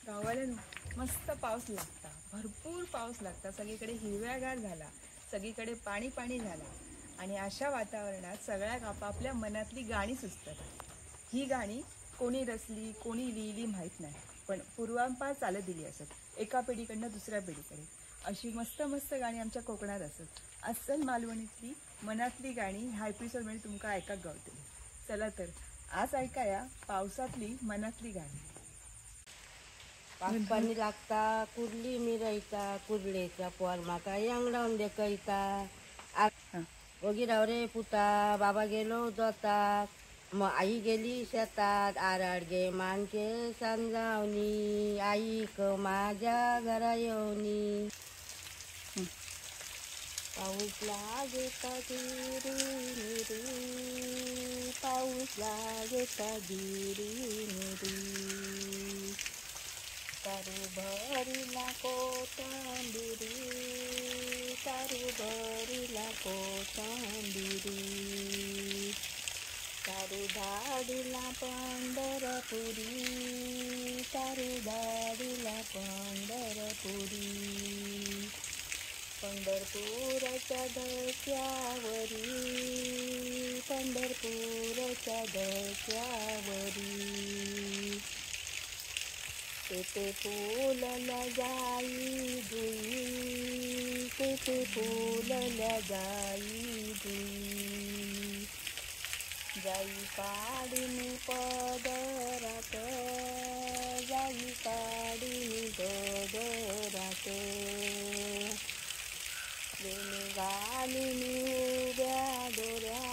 गावाला मस्त पाऊस लागता, भरपूर पाऊस लागता, सगळीकडे हिरव्यागार झाला, सगळीकडे पाणी पाणी झाला आणि अशा वातावरणात सगळ्या आपापल्या मनातली गाणी सुचतात। ही गाणी कोणी रचली कोणी लिहिली माहीत नाही, पण पूर्वांपार चालत दिली असत, एका पिढीकडनं दुसऱ्या पिढीकडे। अशी मस्त मस्त गाणी आमच्या कोकणात असत। अस्सल मालवणीतली मनातली गाणी ह्या एपिसोडमध्ये तुमका ऐकाक गावतली। चला तर आज ऐकाया पावसातली मनातली गाणी। पाणी लागता कुर्ली मिरयता कुर्लेचा पोर माका यांगडावून देखयता वगीराव रे पुता बाबा गेलो जोतात मग आई गेली शेतात आराडगे मानके सांजावनी आईक माझ्या घरा येऊनी पाऊस लागेता दिरी निरी पाऊस लागेता दिरी निरी तारू भरीला कोथंबिरी तारू भरीला कोथंबिरी तारू धाडीला पंढरपुरी तारू धाडीला पंढरपुरी पंढरपूरच्या धक्यावरी पंढरपूरच्या धक्यावरी तेथे फुलला जाई जुई तेथे फुलला जाई जुई जाई काढिनी पदरात जाई काढिनी गदरात वेणी घालिनी उभ्या दोऱ्या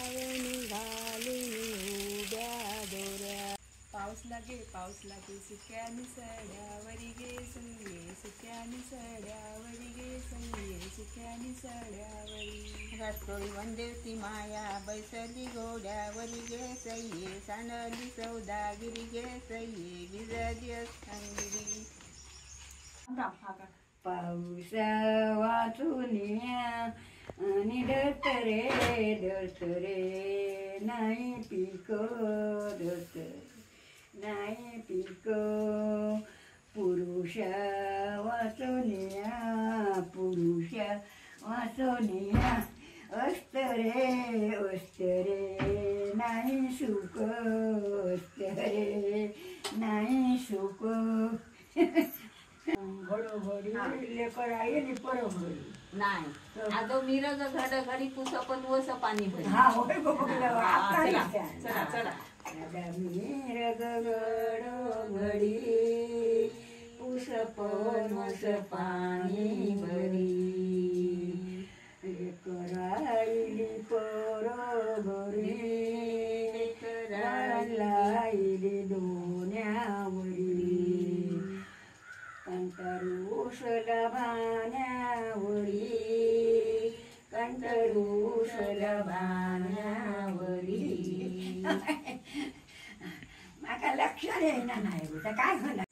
वेणी घालिनी उभ्या दोऱ्या पाऊस लागे सुक्या निसड्यावरी गे सये सुक्या निसड्यावरी गे सये सुक्या निसड्यावरी राष्ट्रोळी वंदेवती माया बैसली घोड्यावरी गे सये सांडली सौदागिरी गे सये भिजली असंगिरी पाऊस वाचुनिया आणि डरतरे नाही पीक नाही पीक पुरुष वाचुनिया अस्तरे नाही सुख अस्तरे नाही सुख घडोघडी लेकर आईली परोघडी नाही आदो मिरग घड घडी पुस पण वस पाणी भरी हा होय बघला चला चला मिरग घडी पुस पण वस पाणी भरी लेकर आईली परोघडी आईली दोन्यावरी कंटरूसला भाण्यावरी माका लक्षात येईना नाही बेटा काय होणार।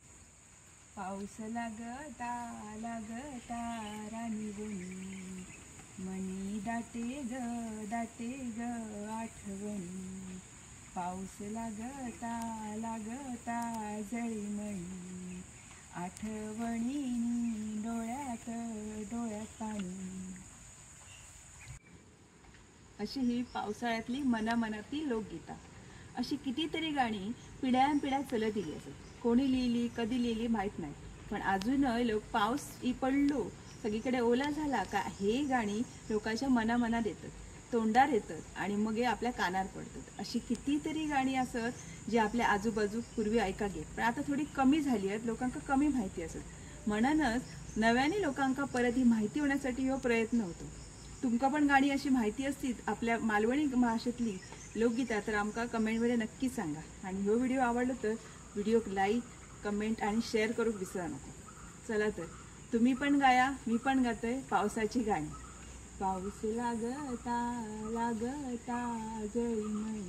पाऊस लागता राणी बोनी मनी दाटे ग आठवणी पाऊस लागता जळीमळी आठवणी डोळ्यात पाणी। अशी ही पावसाळ्यातली मनामनातली लोकगीता। अशी कितीतरी गाणी पिढ्यानपिढ्या चलत गेली असत, कोणी लिहिली कधी लिहिली माहीत नाही, पण अजूनही लोक पाऊस पडलो सगळीकडे ओला झाला का हे गाणी लोकांच्या मनामनात येतात, तोंडार येतात आणि मग हे आपल्या कानार पडतात। अशी कितीतरी गाणी असत जी आपल्या आजूबाजू पूर्वी ऐका घेत, पण आता थोडी कमी झाली आहेत, लोकांका कमी माहिती असत। म्हणूनच नव्याने लोकांका परत ही माहिती होण्यासाठी हा प्रयत्न होतो। तुमका पण गाणी अशी माहिती असतील आपल्या मालवणी भाषेतली लोकगीता तर आमका कमेंटमध्ये नक्की सांगा। आणि हा व्हिडिओ आवडला तर व्हिडिओक लाईक कमेंट आणि शेअर करूक विसरा नको। चला तर तुम्ही पण गाया, मी पण गातोय पावसाची गाणी। पाऊस लागता जळीमळी